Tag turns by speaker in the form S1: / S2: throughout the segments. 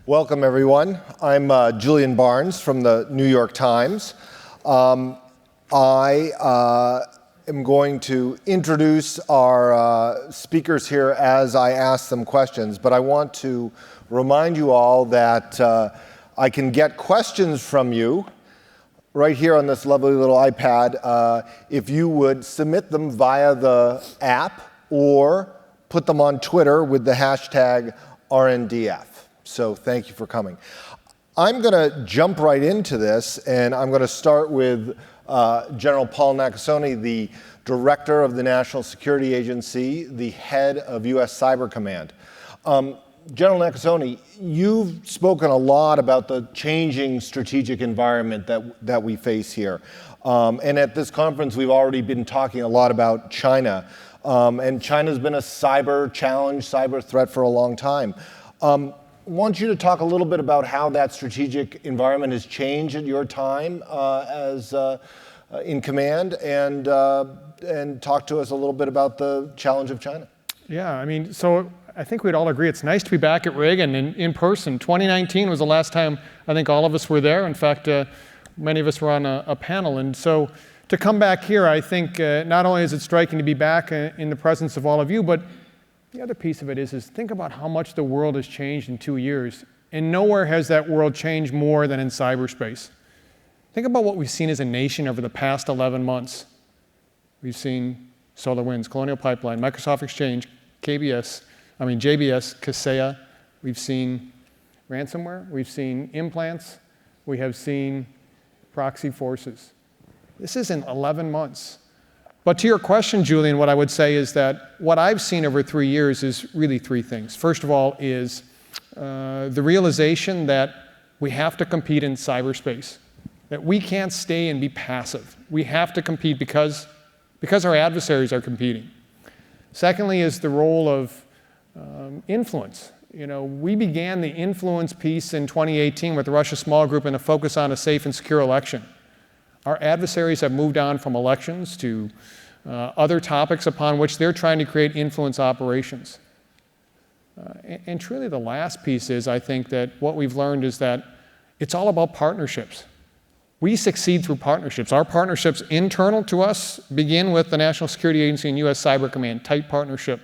S1: Welcome, everyone. I'm Julian Barnes from the New York Times. I am going to introduce our speakers here as I ask them questions, but I want to remind you all that I can get questions from you right here on this lovely little iPad if you would submit them via the app or put them on Twitter with the hashtag RNDF. So thank you for coming. I'm going to jump right into this, and I'm going to start with General Paul Nakasone, the director of the National Security Agency, the head of U.S. Cyber Command. General Nakasone, you've spoken a lot about the changing strategic environment that we face here. And at this conference, we've already been talking a lot about China. And China's been a cyber challenge, cyber threat for a long time. I want you to talk a little bit about how that strategic environment has changed at your time as in command, and talk to us a little bit about the challenge of China.
S2: Yeah, I mean, so I think we'd all agree it's nice to be back at Reagan in person. 2019 was the last time I think all of us were there. In fact, many of us were on a panel. And so to come back here, I think not only is it striking to be back in the presence of all of you, but the other piece of it is think about how much the world has changed in 2 years. And nowhere has that world changed more than in cyberspace. Think about what we've seen as a nation over the past 11 months. We've seen SolarWinds, Colonial Pipeline, Microsoft Exchange, JBS, Kaseya. We've seen ransomware. We've seen implants. We have seen proxy forces. This is in 11 months. But to your question, Julian, what I would say is that what I've seen over 3 years is really three things. First of all is the realization that we have to compete in cyberspace, that we can't stay and be passive. We have to compete because our adversaries are competing. Secondly is the role of influence. You know, we began the influence piece in 2018 with the Russia Small Group and a focus on a safe and secure election. Our adversaries have moved on from elections to other topics upon which they're trying to create influence operations. And truly the last piece is, I think that what we've learned is that it's all about partnerships. We succeed through partnerships. Our partnerships internal to us begin with the National Security Agency and U.S. Cyber Command, tight partnership.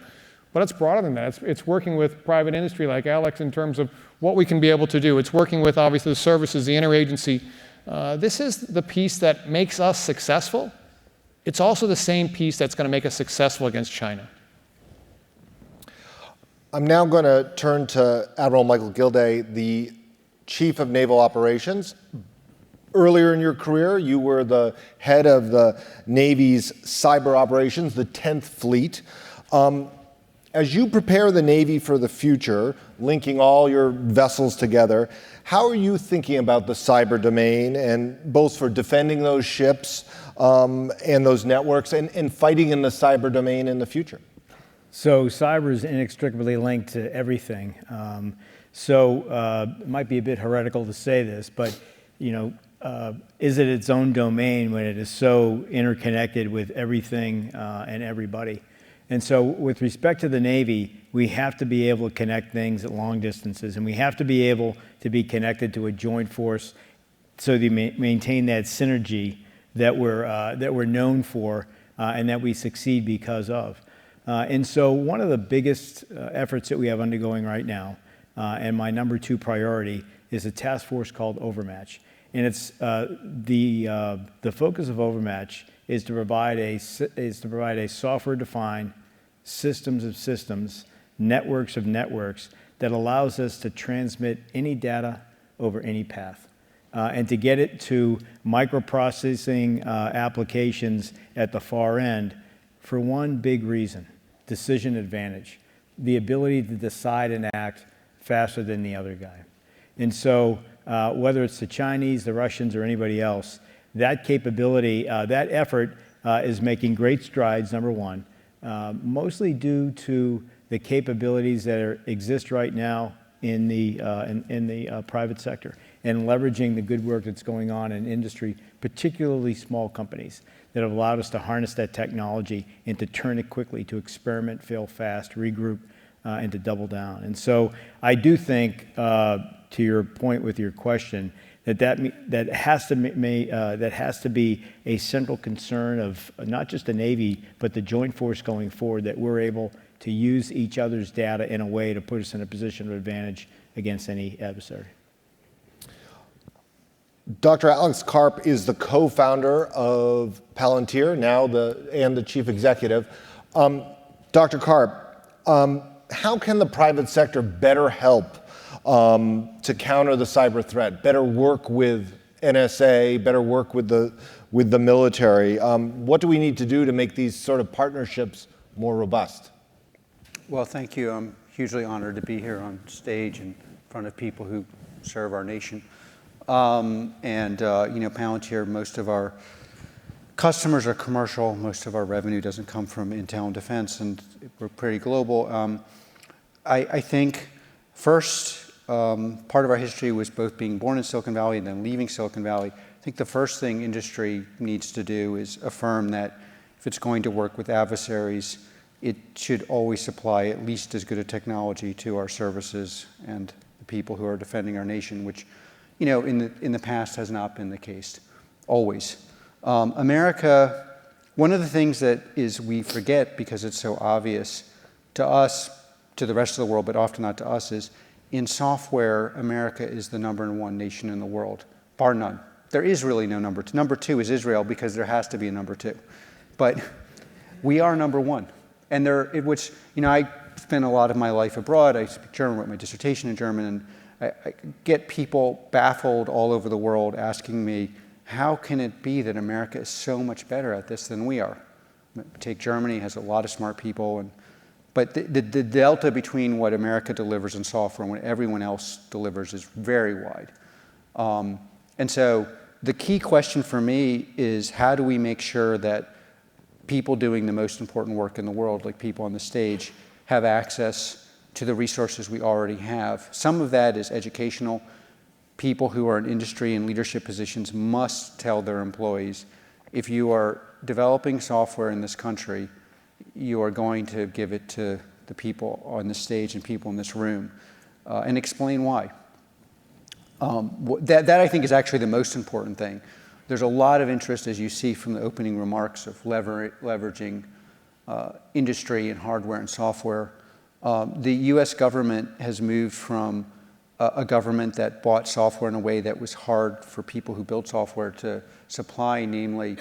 S2: But it's broader than that. It's working with private industry like Alex in terms of what we can be able to do. It's working with, obviously, the services, the interagency. This is the piece that makes us successful. It's also the same piece that's going to make us successful against China.
S1: I'm now going to turn to Admiral Michael Gilday, the Chief of Naval Operations. Earlier in your career, you were the head of the Navy's cyber operations, the 10th Fleet. As you prepare the Navy for the future, linking all your vessels together, how are you thinking about the cyber domain, and both for defending those ships and those networks and fighting in the cyber domain in the future?
S3: So cyber is inextricably linked to everything. It might be a bit heretical to say this, but is it its own domain when it is so interconnected with everything and everybody? And so with respect to the Navy, we have to be able to connect things at long distances, and we have to be able to be connected to a joint force so that we maintain that synergy that we're known for and that we succeed because of. And so one of the biggest efforts that we have undergoing right now, and my number 2 priority, is a task force called Overmatch. And it's the focus of Overmatch is to provide a software-defined systems of systems, networks of networks that allows us to transmit any data over any path, and to get it to microprocessing applications at the far end for one big reason: decision advantage, the ability to decide and act faster than the other guy. And so whether it's the Chinese, the Russians, or anybody else, that capability, that effort is making great strides, number one, mostly due to the capabilities that exist right now in the private sector, and leveraging the good work that's going on in industry, particularly small companies, that have allowed us to harness that technology and to turn it quickly, to experiment, fail fast, regroup, and to double down. And so I do think to your point with your question, that has to be a central concern of not just the Navy, but the Joint Force going forward, that we're able to use each other's data in a way to put us in a position of advantage against any adversary.
S1: Dr. Alex Karp is the co-founder of Palantir, and the chief executive. Dr. Karp, how can the private sector better help to counter the cyber threat, better work with NSA, better work with the military? What do we need to do to make these sort of partnerships more robust?
S4: Well, thank you. I'm hugely honored to be here on stage in front of people who serve our nation. Palantir, most of our customers are commercial. Most of our revenue doesn't come from intel and defense, and we're pretty global. I think first, part of our history was both being born in Silicon Valley and then leaving Silicon Valley. I think the first thing industry needs to do is affirm that if it's going to work with adversaries, it should always supply at least as good a technology to our services and the people who are defending our nation, which, in the past has not been the case, always. America, one of the things that we forget because it's so obvious to us, to the rest of the world, but often not to us, is in software, America is the #1 nation in the world, bar none. There is really no number two. Number 2 is Israel because there has to be a number 2. But we are #1. And I spent a lot of my life abroad. I speak German, wrote my dissertation in German, and I get people baffled all over the world asking me, how can it be that America is so much better at this than we are? Take Germany, has a lot of smart people, but the delta between what America delivers in software and what everyone else delivers is very wide. And so the key question for me is, how do we make sure that people doing the most important work in the world, like people on the stage, have access to the resources we already have? Some of that is educational. People who are in industry and leadership positions must tell their employees, if you are developing software in this country, you are going to give it to the people on the stage and people in this room, and explain why. That I think is actually the most important thing. There's a lot of interest, as you see from the opening remarks, of leveraging industry and hardware and software. The US government has moved from a government that bought software in a way that was hard for people who build software to supply, namely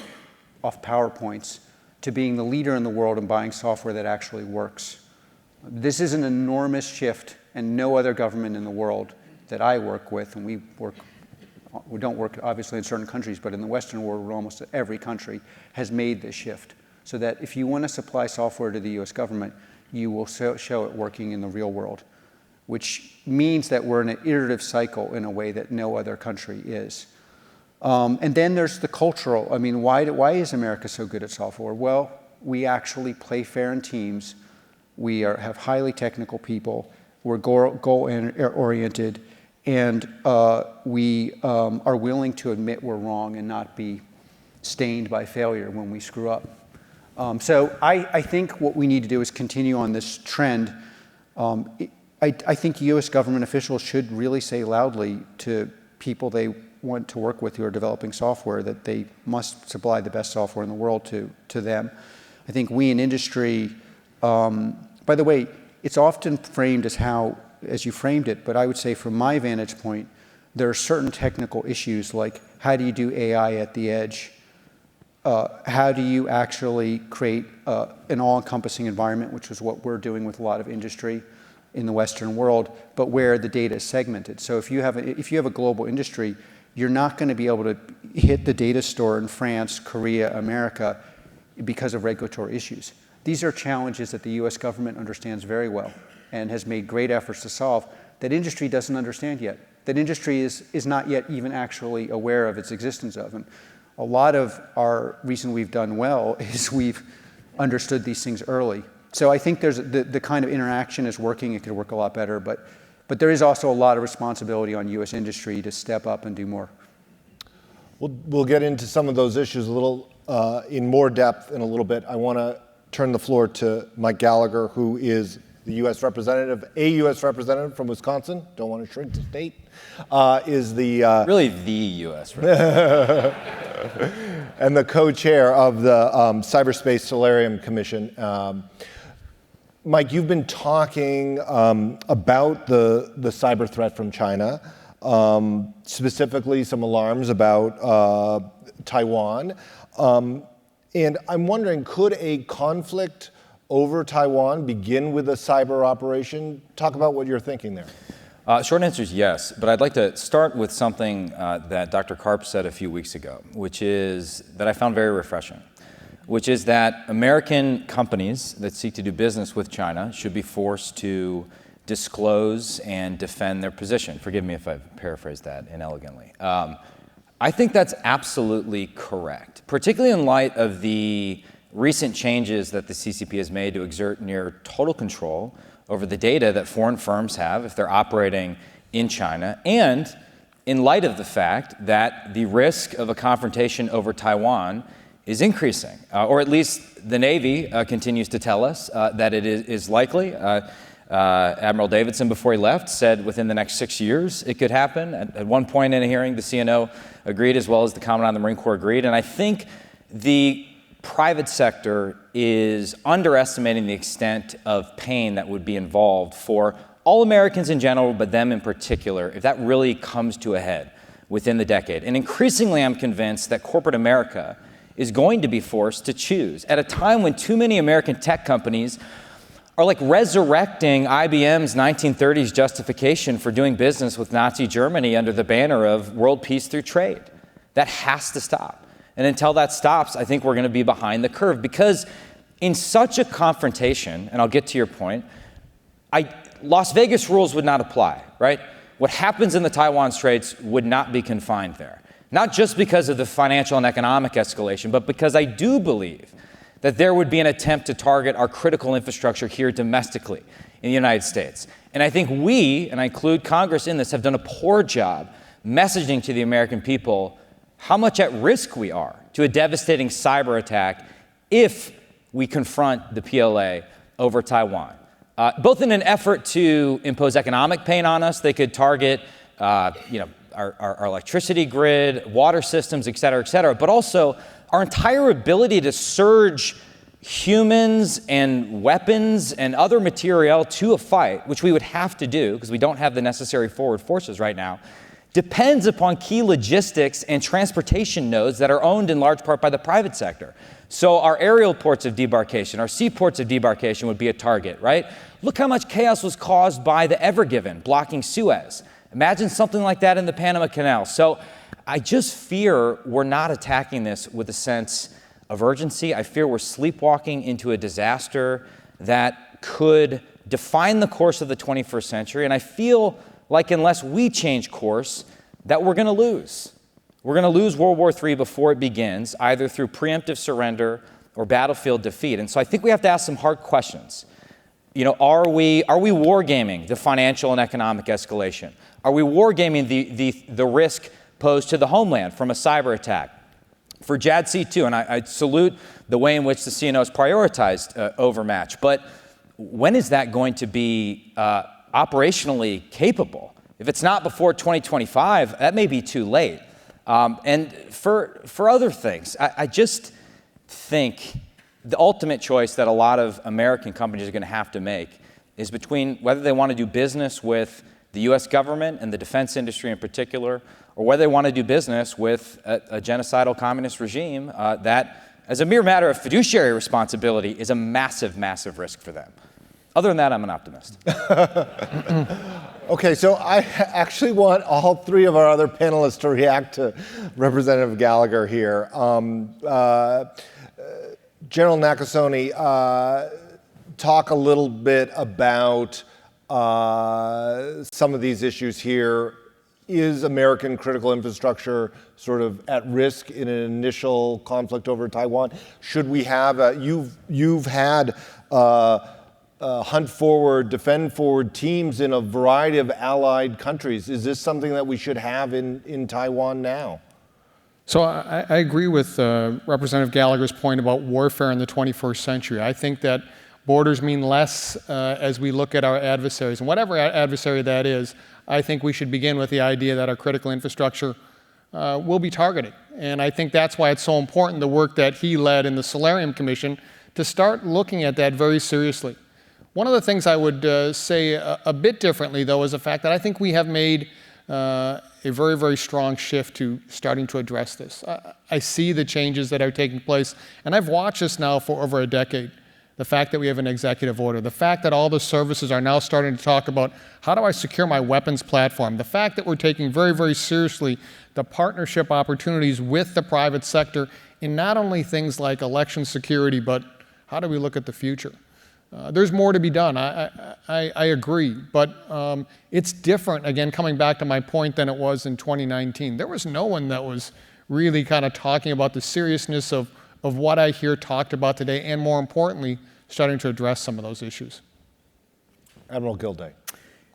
S4: off PowerPoints, to being the leader in the world in buying software that actually works. This is an enormous shift, and no other government in the world that I work with, and we don't work obviously in certain countries, but in the Western world, almost every country has made this shift. So that if you want to supply software to the US government, you will show it working in the real world, which means that we're in an iterative cycle in a way that no other country is. And then there's the cultural. Why is America so good at software? Well, we actually play fair in teams. We have highly technical people. We're goal-oriented. And we are willing to admit we're wrong and not be stained by failure when we screw up. So I think what we need to do is continue on this trend. I think US government officials should really say loudly to people they want to work with who are developing software that they must supply the best software in the world to them. I think we in industry, by the way, it's often framed as you framed it, but I would say from my vantage point, there are certain technical issues like how do you do AI at the edge? How do you actually create an all-encompassing environment, which is what we're doing with a lot of industry in the Western world, but where the data is segmented. So if you have a global industry, you're not going to be able to hit the data store in France, Korea, America because of regulatory issues. These are challenges that the US government understands very well and has made great efforts to solve that industry doesn't understand yet, that industry is not yet even actually aware of its existence of. And a lot of our reason we've done well is we've understood these things early. So I think there's the kind of interaction is working. It could work a lot better, but there is also a lot of responsibility on US industry to step up and do more.
S1: We'll get into some of those issues a little in more depth in a little bit. I want to turn the floor to Mike Gallagher, who is the U.S. representative, a U.S. representative from Wisconsin, don't want to shrink the state, is the...
S5: really the U.S. representative.
S1: and the co-chair of the Cyberspace Solarium Commission. Mike, you've been talking about the cyber threat from China, specifically some alarms about Taiwan. And I'm wondering, could a conflict over Taiwan begin with a cyber operation? Talk about what you're thinking there.
S5: Short answer is yes, but I'd like to start with something that Dr. Karp said a few weeks ago, which is that I found very refreshing, which is that American companies that seek to do business with China should be forced to disclose and defend their position. Forgive me if I've paraphrased that inelegantly. I think that's absolutely correct, particularly in light of the recent changes that the CCP has made to exert near total control over the data that foreign firms have if they're operating in China, and in light of the fact that the risk of a confrontation over Taiwan is increasing, or at least the Navy continues to tell us that it is likely. Admiral Davidson, before he left, said within the next 6 years it could happen. At one point in a hearing, the CNO agreed, as well as the Commandant of the Marine Corps agreed. And I think the private sector is underestimating the extent of pain that would be involved for all Americans in general, but them in particular, if that really comes to a head within the decade. And increasingly, I'm convinced that corporate America is going to be forced to choose at a time when too many American tech companies are like resurrecting IBM's 1930s justification for doing business with Nazi Germany under the banner of world peace through trade. That has to stop. And until that stops, I think we're going to be behind the curve, because in such a confrontation, and I'll get to your point, Las Vegas rules would not apply, right? What happens in the Taiwan Straits would not be confined there. Not just because of the financial and economic escalation, but because I do believe that there would be an attempt to target our critical infrastructure here domestically in the United States. And I think we, and I include Congress in this, have done a poor job messaging to the American people how much at risk we are to a devastating cyber attack if we confront the PLA over Taiwan. Both in an effort to impose economic pain on us, they could target our electricity grid, water systems, et cetera, but also our entire ability to surge humans and weapons and other material to a fight, which we would have to do because we don't have the necessary forward forces right now, depends upon key logistics and transportation nodes that are owned in large part by the private sector. So our aerial ports of debarkation, our seaports of debarkation would be a target, right? Look how much chaos was caused by the Ever Given blocking Suez. Imagine something like that in the Panama Canal. So I just fear we're not attacking this with a sense of urgency. I fear we're sleepwalking into a disaster that could define the course of the 21st century. And I feel like unless we change course, that we're going to lose. We're going to lose World War III before it begins, either through preemptive surrender or battlefield defeat. And so I think we have to ask some hard questions. You know, are we wargaming the financial and economic escalation? Are we wargaming the risk posed to the homeland from a cyber attack? For JADC2, and I salute the way in which the CNO has prioritized overmatch, but when is that going to be operationally capable? If it's not before 2025, that may be too late. And for other things, I just think the ultimate choice that a lot of American companies are going to have to make is between whether they want to do business with the U.S. government and the defense industry in particular, or whether they want to do business with a genocidal communist regime that, as a mere matter of fiduciary responsibility, is a massive, massive risk for them. Other than that, I'm an optimist.
S1: Okay, so I actually want all three of our other panelists to react to Representative Gallagher here. General Nakasone, talk a little bit about some of these issues here. Is American critical infrastructure sort of at risk in an initial conflict over Taiwan? Should we have you've had hunt forward, defend forward teams in a variety of allied countries. Is this something that we should have in Taiwan now?
S2: So I agree with Representative Gallagher's point about warfare in the 21st century. I think that Borders mean less as we look at our adversaries. And whatever adversary that is, I think we should begin with the idea that our critical infrastructure will be targeted. And I think that's why it's so important, the work that he led in the Solarium Commission, to start looking at that very seriously. One of the things I would say a bit differently, though, is the fact that I think we have made a very, very strong shift to starting to address this. I see the changes that are taking place, and I've watched this now for over a decade. The fact that we have an executive order, the fact that all the services are now starting to talk about how do I secure my weapons platform, the fact that we're taking very, very seriously the partnership opportunities with the private sector in not only things like election security, but how do we look at the future? There's more to be done, I agree, but it's different, again, coming back to my point, than it was in 2019. There was no one that was really kind of talking about the seriousness of what I hear talked about today, and more importantly, starting to address some of those issues.
S1: Admiral Gilday.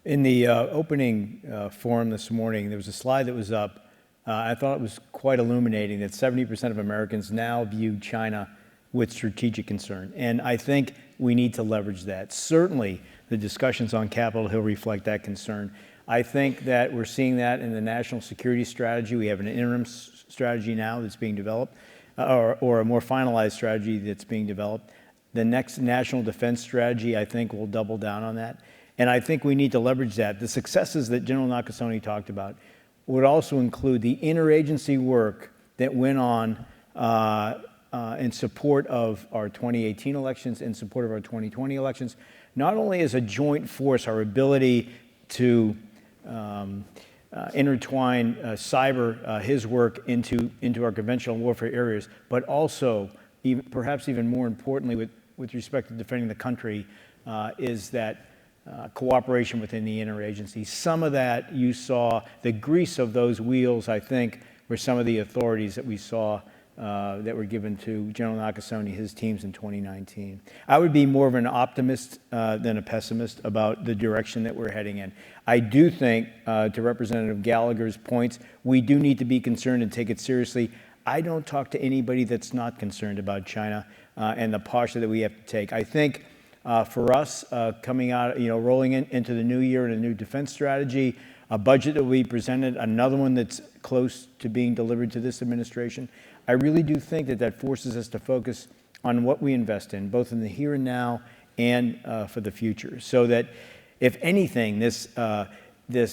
S3: In the opening forum this morning, there was a slide that was up. I thought it was quite illuminating that 70% of Americans now view China with strategic concern. And I think we need to leverage that. Certainly, the discussions on Capitol Hill reflect that concern. I think that we're seeing that in the national security strategy. We have an interim strategy now that's being developed, or a more finalized strategy that's being developed. The next national defense strategy, I think, will double down on that. And I think we need to leverage that. The successes that General Nakasone talked about would also include the interagency work that went on in support of our 2018 elections, in support of our 2020 elections, not only as a joint force, our ability to intertwine cyber, his work into our conventional warfare areas, but also, perhaps even more importantly, with respect to defending the country, is that cooperation within the interagency. Some of that you saw, the grease of those wheels, I think, were some of the authorities that we saw that were given to General Nakasone, his teams in 2019. I would be more of an optimist than a pessimist about the direction that we're heading in. I do think, to Representative Gallagher's points, we do need to be concerned and take it seriously. I don't talk to anybody that's not concerned about China and the posture that we have to take. I think for us, coming out, rolling into the new year and a new defense strategy, a budget that will be presented, another one that's close to being delivered to this administration, I really do think that forces us to focus on what we invest in, both in the here and now and for the future. So that, if anything, this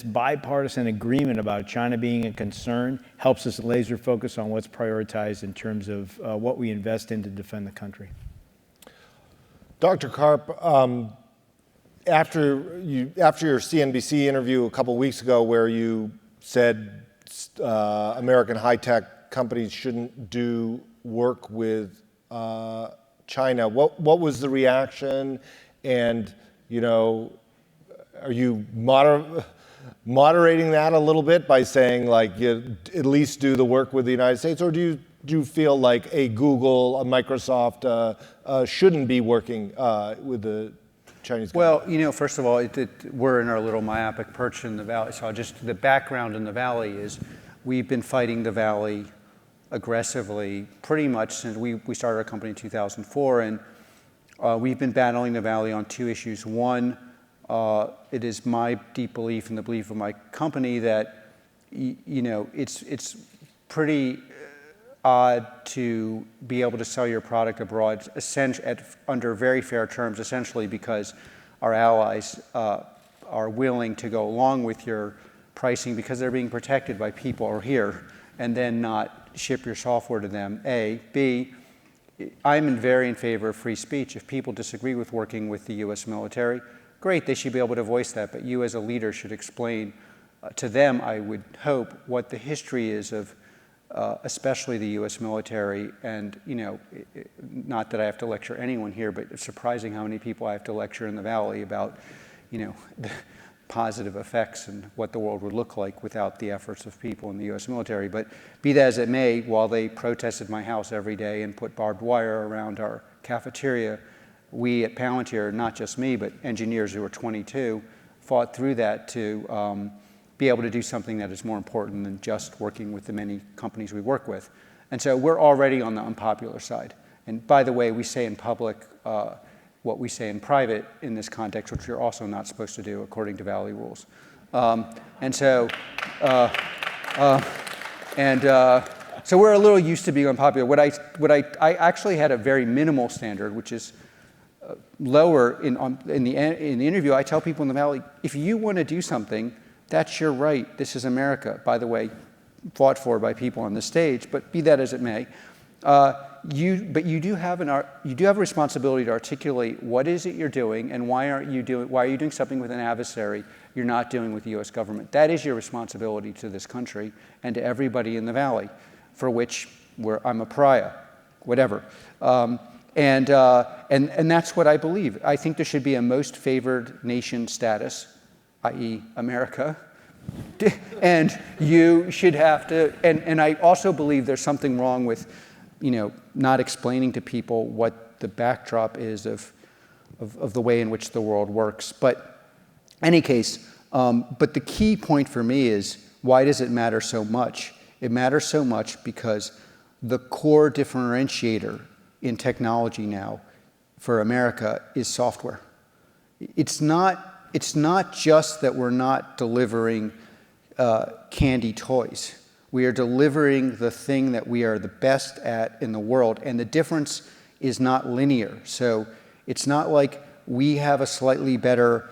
S3: bipartisan agreement about China being a concern helps us laser focus on what's prioritized in terms of what we invest in to defend the country.
S1: Dr. Karp, after your CNBC interview a couple weeks ago where you said American high-tech companies shouldn't do work with China, what was the reaction? And, are you moderating that a little bit by saying, like, you at least do the work with the United States? Or do you feel like a Google, a Microsoft shouldn't be working with the Chinese government?
S4: Well, first of all, we're in our little myopic perch in the valley. So the background in the valley is we've been fighting the valley aggressively pretty much since we started our company in 2004. And we've been battling the valley on two issues. One, it is my deep belief and the belief of my company that, it's pretty odd to be able to sell your product abroad under very fair terms, essentially because our allies are willing to go along with your pricing because they're being protected by people who are here, and then not ship your software to them, A. B, I'm very in favor of free speech. If people disagree with working with the U.S. military, great, they should be able to voice that, but you as a leader should explain to them, I would hope, what the history is of especially the U.S. military. And, not that I have to lecture anyone here, but it's surprising how many people I have to lecture in the Valley about, the positive effects and what the world would look like without the efforts of people in the U.S. military. But be that as it may, while they protested my house every day and put barbed wire around our cafeteria, we at Palantir, not just me, but engineers who were 22, fought through that to be able to do something that is more important than just working with the many companies we work with. And so we're already on the unpopular side. And by the way, we say in public, what we say in private in this context, which you're also not supposed to do according to Valley rules. So we're a little used to being unpopular. I actually had a very minimal standard, which is lower in the interview. I tell people in the Valley, if you want to do something, that's your right. This is America, by the way, fought for by people on the stage, but be that as it may. You do have a responsibility to articulate what is it you're doing and why are you doing something with an adversary you're not doing with the U.S. government. That is your responsibility to this country and to everybody in the Valley, for which I'm a pariah, whatever. And that's what I believe. I think there should be a most favored nation status, i.e. America. And you should have to, and I also believe there's something wrong with, not explaining to people what the backdrop is of the way in which the world works. But in any case, but the key point for me is, why does it matter so much? It matters so much because the core differentiator in technology now for America is software. It's not just that we're not delivering candy toys. We are delivering the thing that we are the best at in the world, and the difference is not linear. So it's not like we have a slightly better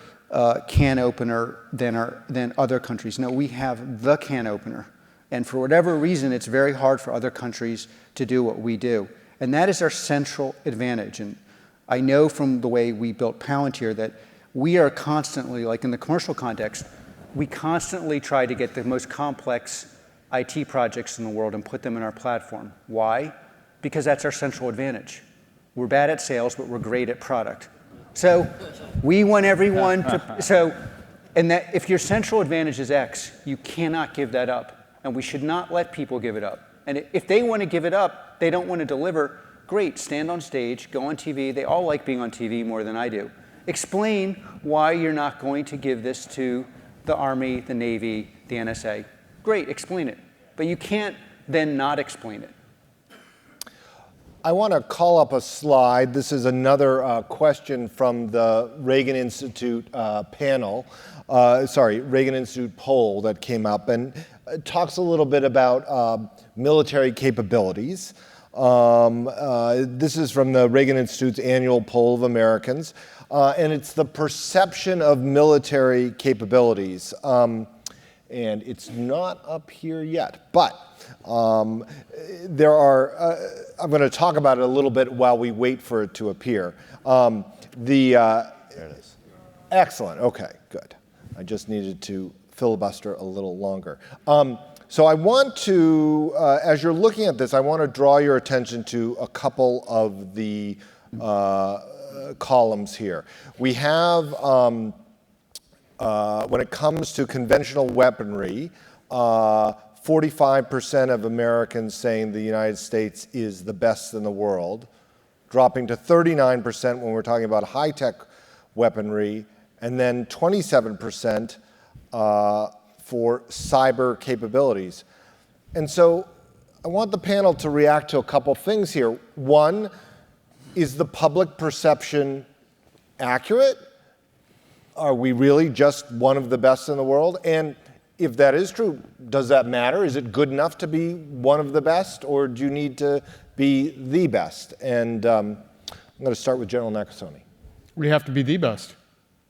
S4: can opener than other countries. No, we have the can opener. And for whatever reason, it's very hard for other countries to do what we do. And that is our central advantage. And I know from the way we built Palantir that we are constantly, like in the commercial context, we constantly try to get the most complex IT projects in the world and put them in our platform. Why? Because that's our central advantage. We're bad at sales, but we're great at product. So we want everyone to, and that if your central advantage is X, you cannot give that up. And we should not let people give it up. And if they want to give it up, they don't want to deliver, great, stand on stage, go on TV. They all like being on TV more than I do. Explain why you're not going to give this to the Army, the Navy, the NSA. Great, explain it. But you can't then not explain it.
S1: I want to call up a slide. This is another question from the Reagan Institute Reagan Institute poll that came up, and it talks a little bit about military capabilities. This is from the Reagan Institute's annual poll of Americans, and it's the perception of military capabilities. And it's not up here yet, but there are, I'm going to talk about it a little bit while we wait for it to appear. There it is. Excellent, okay, good. I just needed to filibuster a little longer. So I want to, as you're looking at this, I want to draw your attention to a couple of the columns here. We have, when it comes to conventional weaponry, 45% of Americans saying the United States is the best in the world, dropping to 39% when we're talking about high-tech weaponry, and then 27% for cyber capabilities. And so I want the panel to react to a couple things here. One, is the public perception accurate? Are we really just one of the best in the world? And if that is true, does that matter? Is it good enough to be one of the best, or do you need to be the best? And I'm going to start with General Nakasone.
S2: We have to be the best.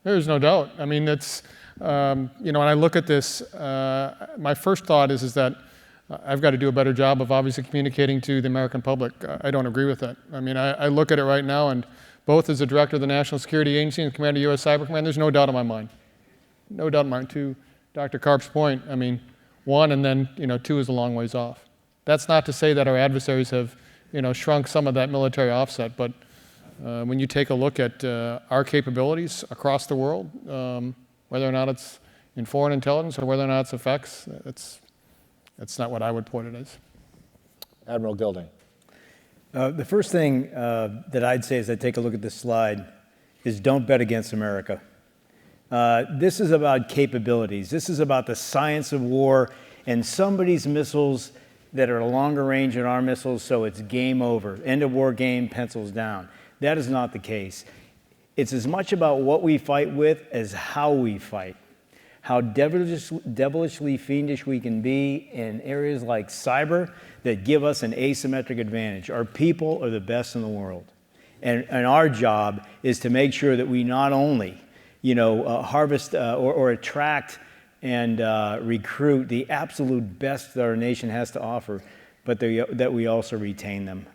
S2: There's no doubt. I mean, it's, when I look at this, my first thought is that I've got to do a better job of obviously communicating to the American public. I don't agree with that. I mean, I look at it right now, and both as the director of the National Security Agency and commander of U.S. Cyber Command, there's no doubt in my mind. No doubt in my mind. To Dr. Karp's point, I mean, one and then, two is a long ways off. That's not to say that our adversaries have, shrunk some of that military offset, but when you take a look at our capabilities across the world, whether or not it's in foreign intelligence or whether or not it's effects, that's not what I would put it as.
S1: Admiral Gilding.
S3: The first thing that I'd say as I take a look at this slide is don't bet against America. This is about capabilities. This is about the science of war and somebody's missiles that are longer range than our missiles, so it's game over. End of war game, pencils down. That is not the case. It's as much about what we fight with as how we fight. How devilishly fiendish we can be in areas like cyber that give us an asymmetric advantage. Our people are the best in the world. And our job is to make sure that we not only, harvest or attract and recruit the absolute best that our nation has to offer, but that we also retain them.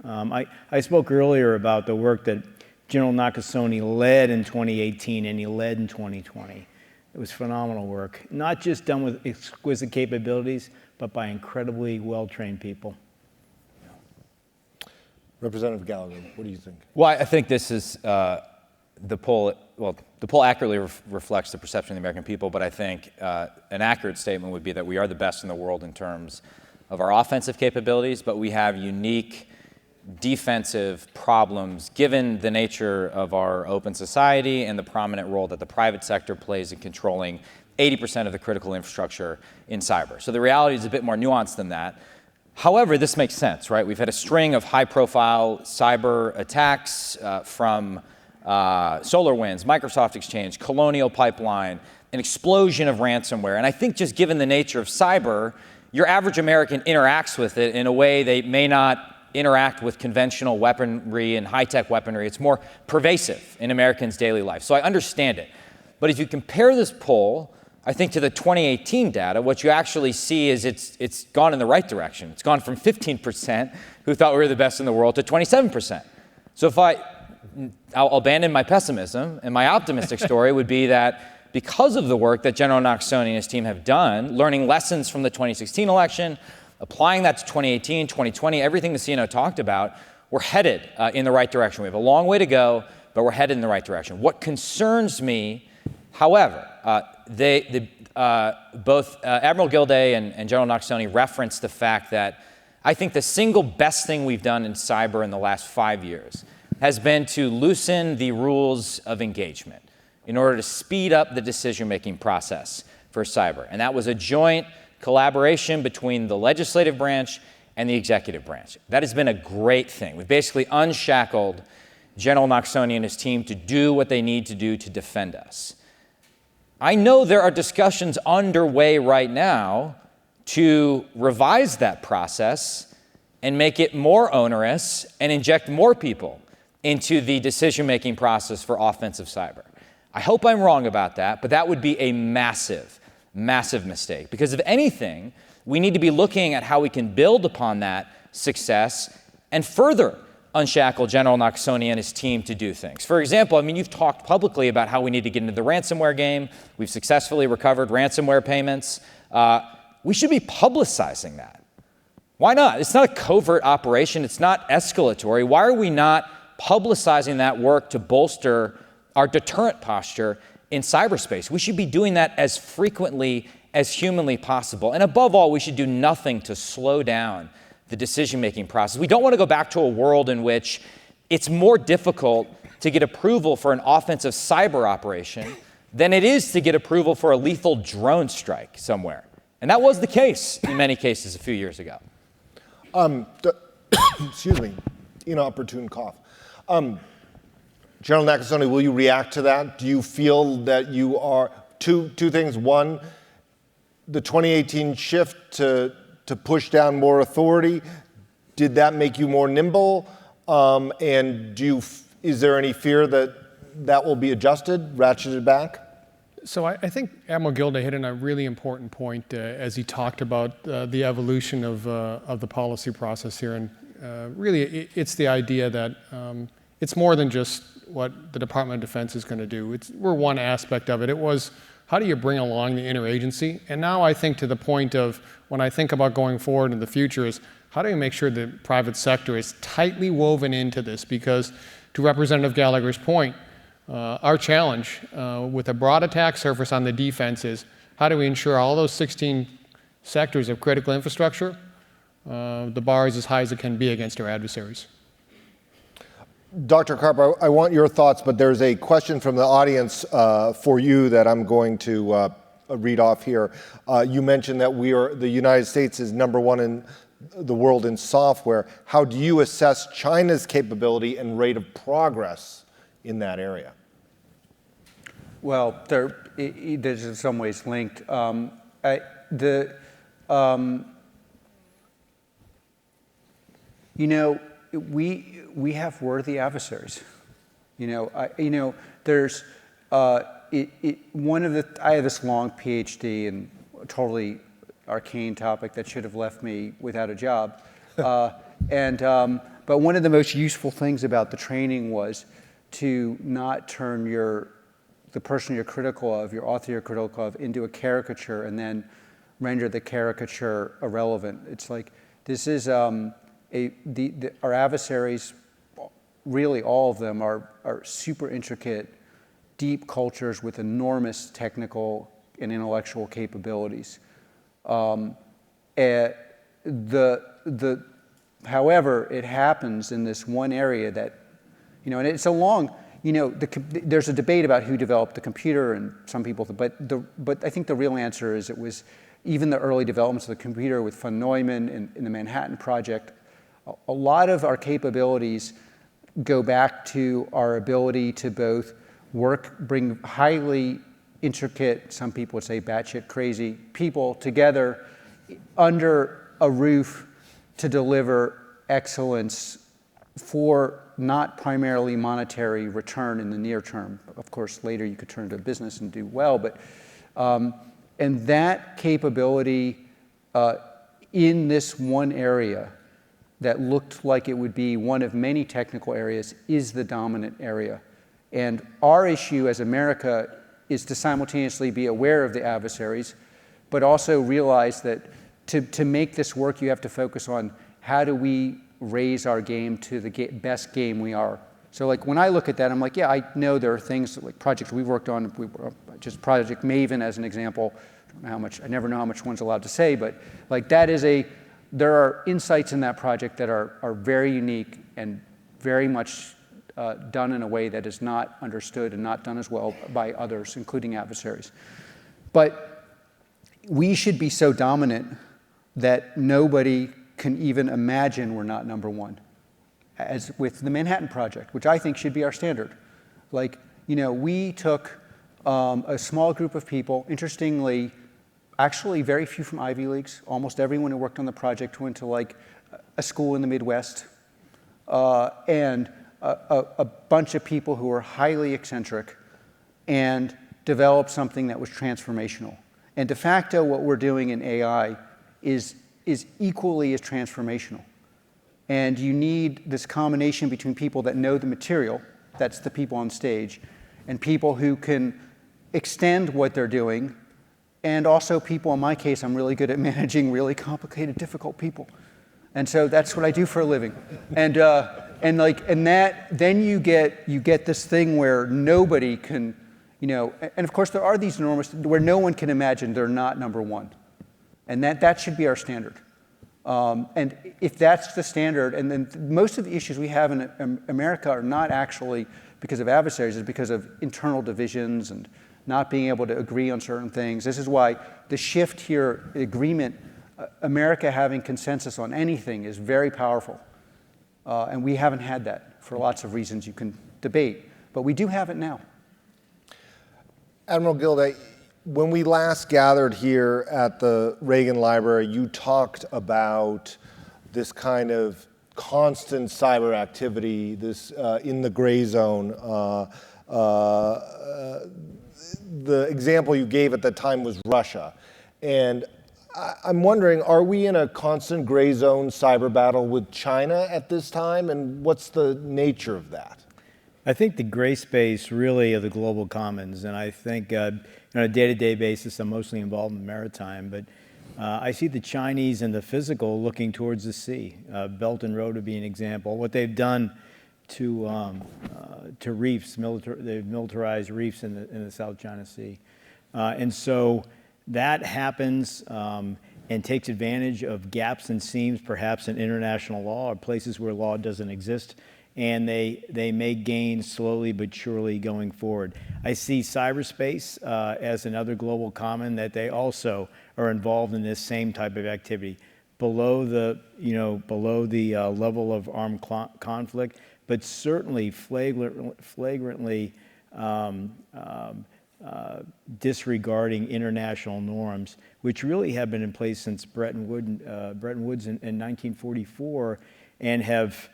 S3: I spoke earlier about the work that General Nakasone led in 2018 and he led in 2020. It was phenomenal work, not just done with exquisite capabilities, but by incredibly well-trained people.
S1: Representative Gallagher, what do you think?
S5: Well, I think this is the poll. Well, the poll accurately reflects the perception of the American people, but I think an accurate statement would be that we are the best in the world in terms of our offensive capabilities, but we have unique defensive problems given the nature of our open society and the prominent role that the private sector plays in controlling 80% of the critical infrastructure in cyber. So the reality is a bit more nuanced than that. However, this makes sense, right? We've had a string of high-profile cyber attacks from SolarWinds, Microsoft Exchange, Colonial Pipeline, an explosion of ransomware. And I think just given the nature of cyber, your average American interacts with it in a way they may not interact with conventional weaponry and high-tech weaponry. It's more pervasive in Americans' daily life. So I understand it. But if you compare this poll, I think, to the 2018 data, what you actually see is it's gone in the right direction. It's gone from 15% who thought we were the best in the world to 27%. So I'll abandon my pessimism, and my optimistic story would be that because of the work that General Nakasone and his team have done, learning lessons from the 2016 election, applying that to 2018, 2020, everything the CNO talked about, we're headed in the right direction. We have a long way to go, but we're headed in the right direction. What concerns me, however, both Admiral Gilday and General Nakasone referenced the fact that I think the single best thing we've done in cyber in the last 5 years has been to loosen the rules of engagement in order to speed up the decision-making process for cyber. And that was a joint collaboration between the legislative branch and the executive branch. That has been a great thing. We've basically unshackled General Nakasone and his team to do what they need to do to defend us. I know there are discussions underway right now to revise that process and make it more onerous and inject more people into the decision-making process for offensive cyber. I hope I'm wrong about that, but that would be a massive mistake. Because if anything, we need to be looking at how we can build upon that success and further unshackle General Nakasone and his team to do things. For example, you've talked publicly about how we need to get into the ransomware game. We've successfully recovered ransomware payments. We should be publicizing that. Why not? It's not a covert operation. It's not escalatory. Why are we not publicizing that work to bolster our deterrent posture in cyberspace? We should be doing that as frequently as humanly possible. And above all, we should do nothing to slow down the decision-making process. We don't want to go back to a world in which it's more difficult to get approval for an offensive cyber operation than it is to get approval for a lethal drone strike somewhere. And that was the case in many cases a few years ago.
S1: Excuse me, inopportune cough. General Nakasone, will you react to that? Do you feel that you are, two things. One, the 2018 shift to push down more authority, did that make you more nimble? And is there any fear that will be adjusted, ratcheted back?
S2: So I think Admiral Gilday hit on a really important point as he talked about the evolution of the policy process here. And really, it's the idea that it's more than just what the Department of Defense is going to do. We're one aspect of it. It was, how do you bring along the interagency? And now I think to the point of, when I think about going forward in the future, is how do you make sure the private sector is tightly woven into this? Because to Representative Gallagher's point, our challenge with a broad attack surface on the defense is, how do we ensure all those 16 sectors of critical infrastructure, the bar is as high as it can be against our adversaries?
S1: Dr. Karp, I want your thoughts, but there's a question from the audience for you that I'm going to read off here. You mentioned that the United States is #1 in the world in software. How do you assess China's capability and rate of progress in that area?
S4: Well, there's in some ways linked. We have worthy adversaries. There's I have this long PhD in a totally arcane topic that should have left me without a job, but one of the most useful things about the training was to not turn the person you're critical of, your author you're critical of, into a caricature and then render the caricature irrelevant. It's like this is our adversaries. Really, all of them are super intricate, deep cultures with enormous technical and intellectual capabilities. However, it happens in this one area that, and it's a long, there's a debate about who developed the computer, and some people, but I think the real answer is it was even the early developments of the computer with von Neumann in the Manhattan Project. A lot of our capabilities go back to our ability to both bring highly intricate, some people would say batshit crazy, people together under a roof to deliver excellence for not primarily monetary return in the near term. Of course, later you could turn to business and do well, but and that capability in this one area that looked like it would be one of many technical areas is the dominant area. And our issue as America is to simultaneously be aware of the adversaries, but also realize that to make this work, you have to focus on how do we raise our game to the best game we are. So like when I look at that, I'm like, yeah, I know there are things like projects we've worked on, just Project Maven as an example. I never know how much one's allowed to say, but like that is there are insights in that project that are very unique and very much done in a way that is not understood and not done as well by others, including adversaries. But we should be so dominant that nobody can even imagine we're not number one, as with the Manhattan Project, which I think should be our standard. Like, we took a small group of people, interestingly, actually very few from Ivy Leagues. Almost everyone who worked on the project went to like a school in the Midwest, and a bunch of people who were highly eccentric and developed something that was transformational. And de facto, what we're doing in AI is equally as transformational. And you need this combination between people that know the material, that's the people on stage, and people who can extend what they're doing, and also people, in my case, I'm really good at managing really complicated, difficult people. And so that's what I do for a living. And then you get this thing where nobody can, and of course there are these enormous, where no one can imagine they're not number one. And that should be our standard. And if that's the standard, and then most of the issues we have in America are not actually because of adversaries, it's because of internal divisions and not being able to agree on certain things. This is why the shift here, agreement, America having consensus on anything is very powerful. And we haven't had that for lots of reasons you can debate, but we do have it now.
S1: Admiral Gilday, when we last gathered here at the Reagan Library, you talked about this kind of constant cyber activity, this in the gray zone. The example you gave at the time was Russia. And I'm wondering, are we in a constant gray zone cyber battle with China at this time? And what's the nature of that?
S3: I think the gray space really are the global commons. And I think on a day-to-day basis, I'm mostly involved in maritime, but I see the Chinese and the physical looking towards the sea. Belt and Road would be an example. What they've done to reefs, they've militarized reefs in the South China Sea. And so that happens and takes advantage of gaps and seams, perhaps in international law or places where law doesn't exist. And they make gains slowly but surely going forward. I see cyberspace as another global common that they also are involved in this same type of activity, below the level of armed conflict, but certainly flagrantly disregarding international norms, which really have been in place since Bretton Woods in 1944, and have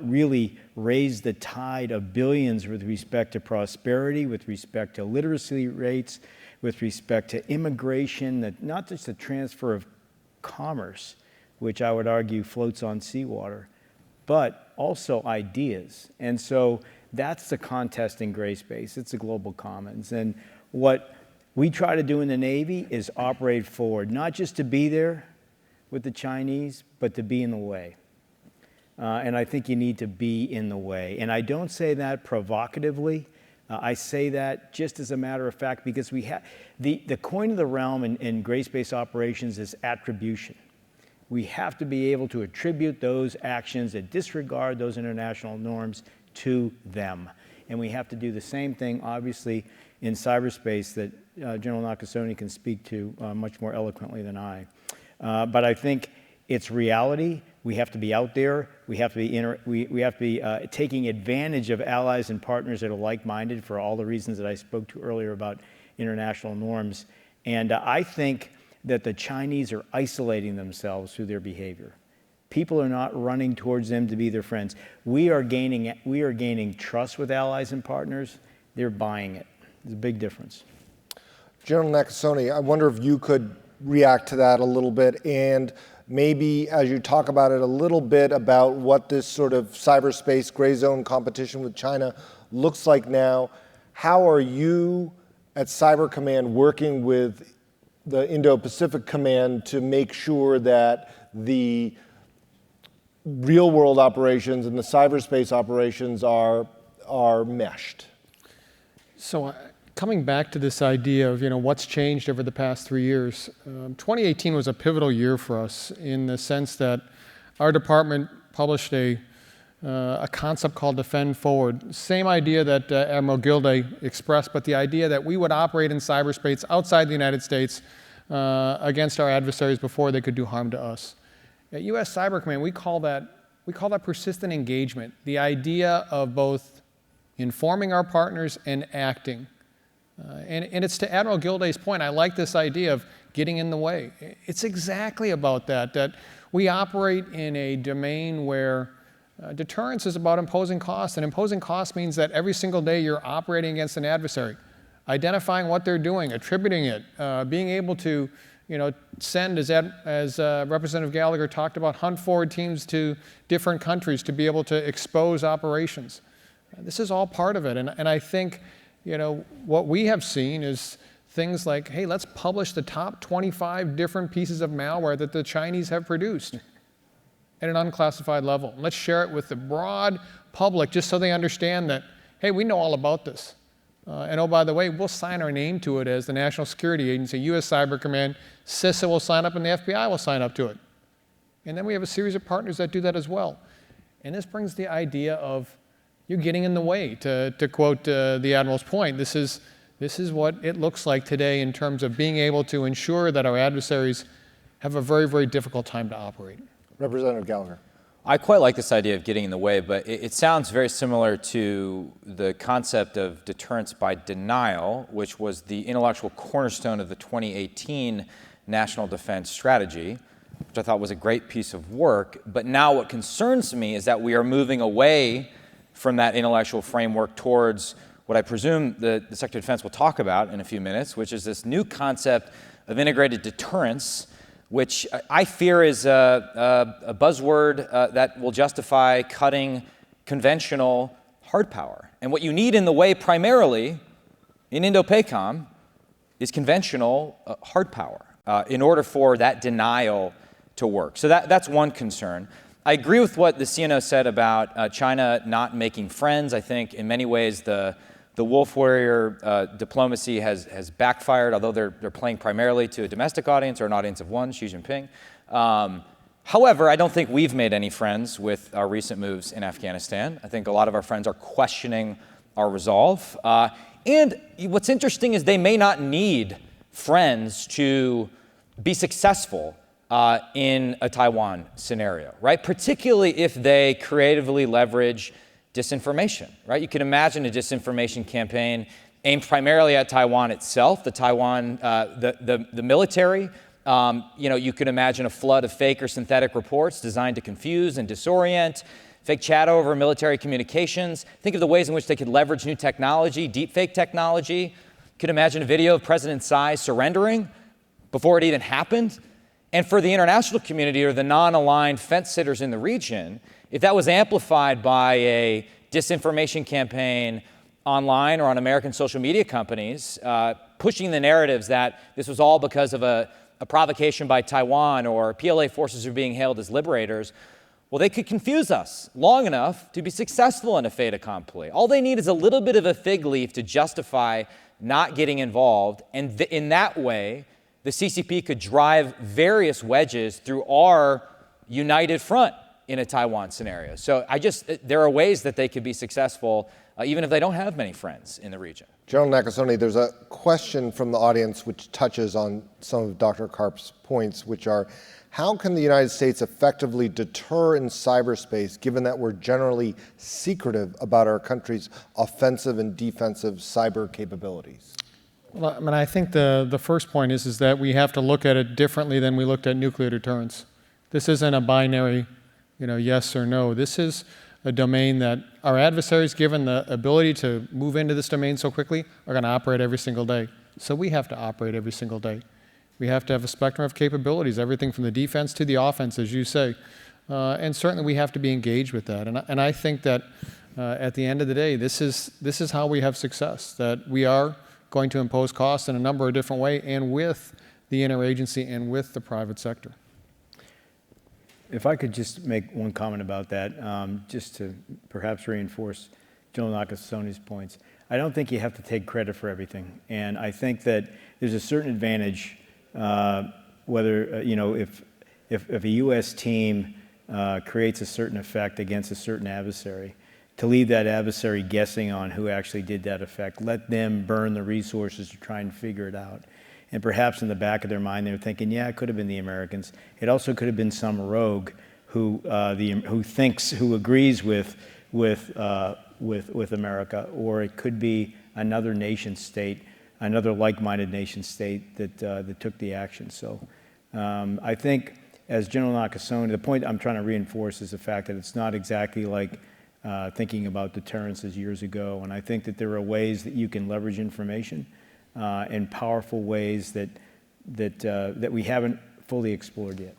S3: really raised the tide of billions with respect to prosperity, with respect to literacy rates, with respect to immigration, that not just the transfer of commerce, which I would argue floats on seawater, but also ideas. And so that's the contest in gray space. It's a global commons. And what we try to do in the Navy is operate forward, not just to be there with the Chinese, but to be in the way. And I think you need to be in the way. And I don't say that provocatively. I say that just as a matter of fact, because we have the coin of the realm in gray space operations is attribution. We have to be able to attribute those actions that disregard those international norms to them. And we have to do the same thing, obviously, in cyberspace that General Nakasone can speak to much more eloquently than I. But I think it's reality. We have to be out there. We have to be taking advantage of allies and partners that are like-minded for all the reasons that I spoke to earlier about international norms. And I think that the Chinese are isolating themselves through their behavior. People are not running towards them to be their friends. We are gaining trust with allies and partners. They're buying it. There's a big difference.
S1: General Nakasone, I wonder if you could react to that a little bit, and maybe as you talk about it a little bit about what this sort of cyberspace gray zone competition with China looks like now, how are you at Cyber Command working with the Indo-Pacific Command to make sure that the real world operations and the cyberspace operations are meshed?
S2: So coming back to this idea of what's changed over the past 3 years, 2018 was a pivotal year for us in the sense that our department published a concept called Defend Forward. Same idea that Admiral Gilday expressed, but the idea that we would operate in cyberspace outside the United States against our adversaries before they could do harm to us. At U.S. Cyber Command, we call that persistent engagement, the idea of both informing our partners and acting. And it's to Admiral Gilday's point, I like this idea of getting in the way. It's exactly about that we operate in a domain where deterrence is about imposing costs, and imposing costs means that every single day you're operating against an adversary, identifying what they're doing, attributing it, being able to send, as Representative Gallagher talked about, hunt forward teams to different countries to be able to expose operations. This is all part of it, and I think what we have seen is things like, hey, let's publish the top 25 different pieces of malware that the Chinese have produced at an unclassified level. Let's share it with the broad public just so they understand that, hey, we know all about this. And oh, by the way, we'll sign our name to it as the National Security Agency, U.S. Cyber Command, CISA will sign up, and the FBI will sign up to it. And then we have a series of partners that do that as well. And this brings the idea of you're getting in the way, to quote the Admiral's point. This is what it looks like today in terms of being able to ensure that our adversaries have a very, very difficult time to operate.
S1: Representative Gallagher.
S5: I quite like this idea of getting in the way, but it sounds very similar to the concept of deterrence by denial, which was the intellectual cornerstone of the 2018 National Defense Strategy, which I thought was a great piece of work. But now what concerns me is that we are moving away from that intellectual framework towards what I presume the Secretary of Defense will talk about in a few minutes, which is this new concept of integrated deterrence, which I fear is a buzzword that will justify cutting conventional hard power. And what you need in the way primarily in Indo-PACOM is conventional hard power in order for that denial to work. So that's one concern. I agree with what the CNO said about China not making friends. I think in many ways the wolf warrior diplomacy has backfired, although they're playing primarily to a domestic audience or an audience of one, Xi Jinping. However, I don't think we've made any friends with our recent moves in Afghanistan. I think a lot of our friends are questioning our resolve. And what's interesting is they may not need friends to be successful in a Taiwan scenario, right? Particularly if they creatively leverage disinformation, right? You can imagine a disinformation campaign aimed primarily at Taiwan itself, the military. You could imagine a flood of fake or synthetic reports designed to confuse and disorient, fake chat over military communications. Think of the ways in which they could leverage new technology, deepfake technology. You could imagine a video of President Tsai surrendering before it even happened. And for the international community or the non-aligned fence sitters in the region, if that was amplified by a disinformation campaign online or on American social media companies, pushing the narratives that this was all because of a provocation by Taiwan or PLA forces are being hailed as liberators, well, they could confuse us long enough to be successful in a fait accompli. All they need is a little bit of a fig leaf to justify not getting involved, and in that way, the CCP could drive various wedges through our united front in a Taiwan scenario. So there are ways that they could be successful, even if they don't have many friends in the region.
S1: General Nakasone, there's a question from the audience which touches on some of Dr. Karp's points, which are, how can the United States effectively deter in cyberspace, given that we're generally secretive about our country's offensive and defensive cyber capabilities?
S2: Well, I mean, I think the first point is that we have to look at it differently than we looked at nuclear deterrence. This isn't a binary, yes or no. This is a domain that our adversaries, given the ability to move into this domain so quickly, are going to operate every single day. So we have to operate every single day. We have to have a spectrum of capabilities, everything from the defense to the offense, as you say. And certainly we have to be engaged with that. And I think that at the end of the day, this is how we have success, that we are going to impose costs in a number of different ways, and with the interagency and with the private sector.
S3: If I could just make one comment about that, just to perhaps reinforce General Nakasone's points. I don't think you have to take credit for everything. And I think that there's a certain advantage whether, if a U.S. team creates a certain effect against a certain adversary, to leave that adversary guessing on who actually did that effect. Let them burn the resources to try and figure it out. And perhaps in the back of their mind, they're thinking, yeah, it could have been the Americans. It also could have been some rogue who agrees with America, or it could be another nation state, another like-minded nation state that took the action. So I think, as General Nakasone, the point I'm trying to reinforce is the fact that it's not exactly like thinking about deterrence as years ago. And I think that there are ways that you can leverage information in powerful ways that we haven't fully explored yet.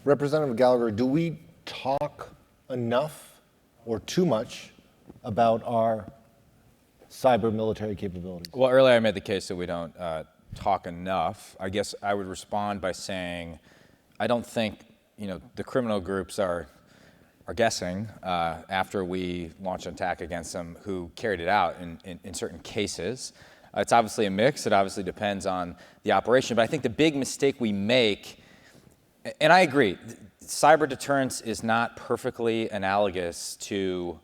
S1: Representative Gallagher, do we talk enough or too much about our cyber military capabilities?
S5: Well, earlier I made the case that we don't talk enough. I guess I would respond by saying I don't think the criminal groups are guessing after we launch an attack against them who carried it out in certain cases. It's obviously a mix. It obviously depends on the operation. But I think the big mistake we make, and I agree, cyber deterrence is not perfectly analogous to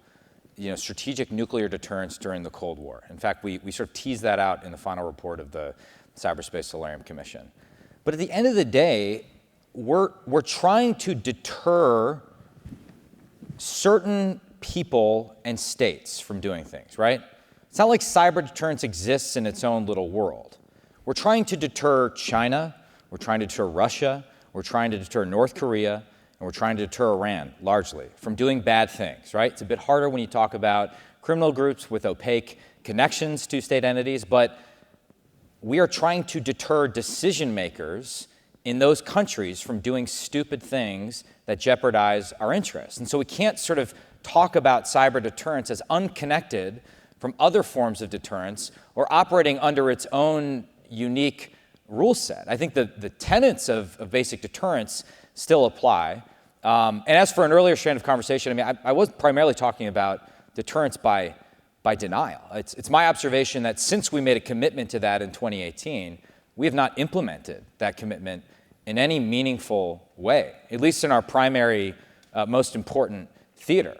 S5: strategic nuclear deterrence during the Cold War. In fact, we sort of tease that out in the final report of the Cyberspace Solarium Commission. But at the end of the day, we're trying to deter certain people and states from doing things, right? It's not like cyber deterrence exists in its own little world. We're trying to deter China, we're trying to deter Russia, we're trying to deter North Korea, and we're trying to deter Iran, largely, from doing bad things, right? It's a bit harder when you talk about criminal groups with opaque connections to state entities, but we are trying to deter decision makers in those countries from doing stupid things that jeopardize our interests. And so we can't sort of talk about cyber deterrence as unconnected from other forms of deterrence or operating under its own unique rule set. I think the tenets of basic deterrence still apply. And as for an earlier strand of conversation, I was primarily talking about deterrence by denial. It's my observation that since we made a commitment to that in 2018, we have not implemented that commitment in any meaningful way, at least in our primary, most important theater,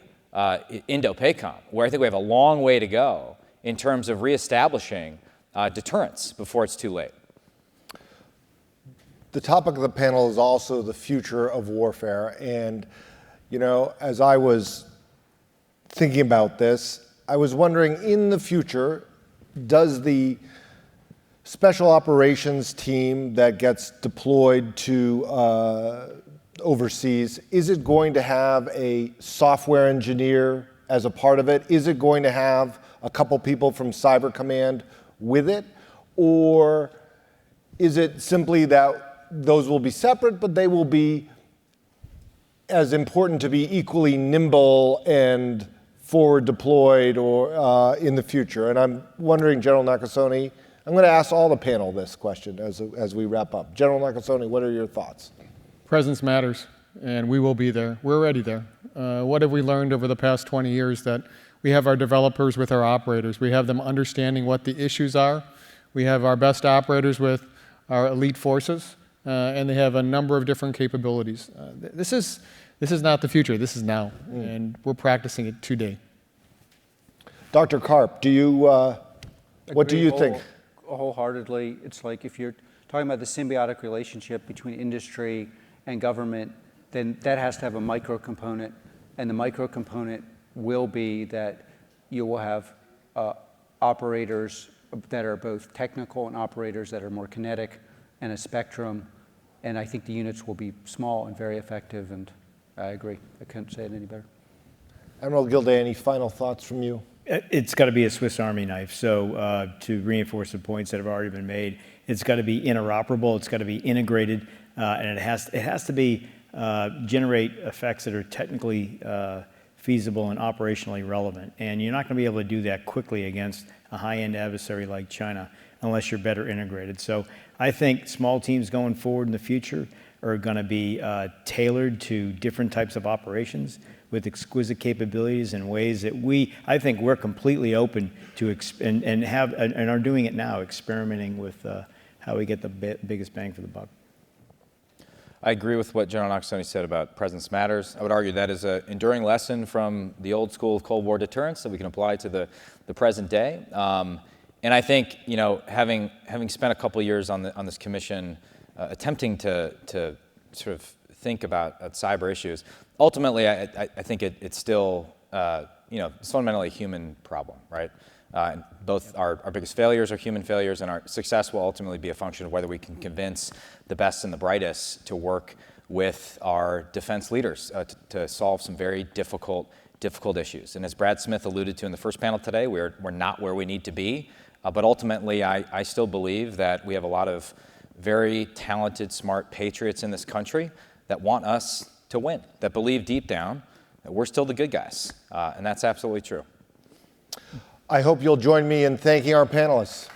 S5: Indo-PACOM, where I think we have a long way to go in terms of reestablishing deterrence before it's too late.
S1: The topic of the panel is also the future of warfare. And, as I was thinking about this, I was wondering, in the future, does the special operations team that gets deployed to overseas, is it going to have a software engineer as a part of it? Is it going to have a couple people from Cyber Command with it? Or is it simply that those will be separate, but they will be as important to be equally nimble and forward deployed or in the future? And I'm wondering, General Nakasone, I'm going to ask all the panel this question as we wrap up. General Nakasone, what are your thoughts?
S2: Presence matters, and we will be there. We're already there. What have we learned over the past 20 years? That we have our developers with our operators. We have them understanding what the issues are. We have our best operators with our elite forces, and they have a number of different capabilities. This is not the future. This is now, and we're practicing it today.
S1: Dr. Karp, what do you think?
S4: Wholeheartedly. It's like if you're talking about the symbiotic relationship between industry and government, then that has to have a micro component, and the micro component will be that you will have operators that are both technical and operators that are more kinetic, and a spectrum, and I think the units will be small and very effective, and I agree. I couldn't say it any better.
S1: Admiral Gilday, any final thoughts from you?
S3: It's got to be a Swiss Army knife. So to reinforce the points that have already been made, it's got to be interoperable. It's got to be integrated, and it has to be generate effects that are technically feasible and operationally relevant. And you're not going to be able to do that quickly against a high-end adversary like China unless you're better integrated. So I think small teams going forward in the future are going to be tailored to different types of operations with exquisite capabilities in ways that I think we're completely open to and are doing it now, experimenting with how we get the biggest bang for the buck.
S5: I agree with what General Nakasone said about presence matters. I would argue that is an enduring lesson from the old school of Cold War deterrence that we can apply to the present day. And I think, having spent a couple years on this commission, attempting to sort of think about cyber issues, ultimately, I think it's still, it's fundamentally a human problem, right? Both our biggest failures are human failures, and our success will ultimately be a function of whether we can convince the best and the brightest to work with our defense leaders to solve some very difficult issues. And as Brad Smith alluded to in the first panel today, we're not where we need to be, but ultimately, I still believe that we have a lot of very talented, smart patriots in this country that want us to win, that believe deep down that we're still the good guys, and that's absolutely true.
S1: I hope you'll join me in thanking our panelists.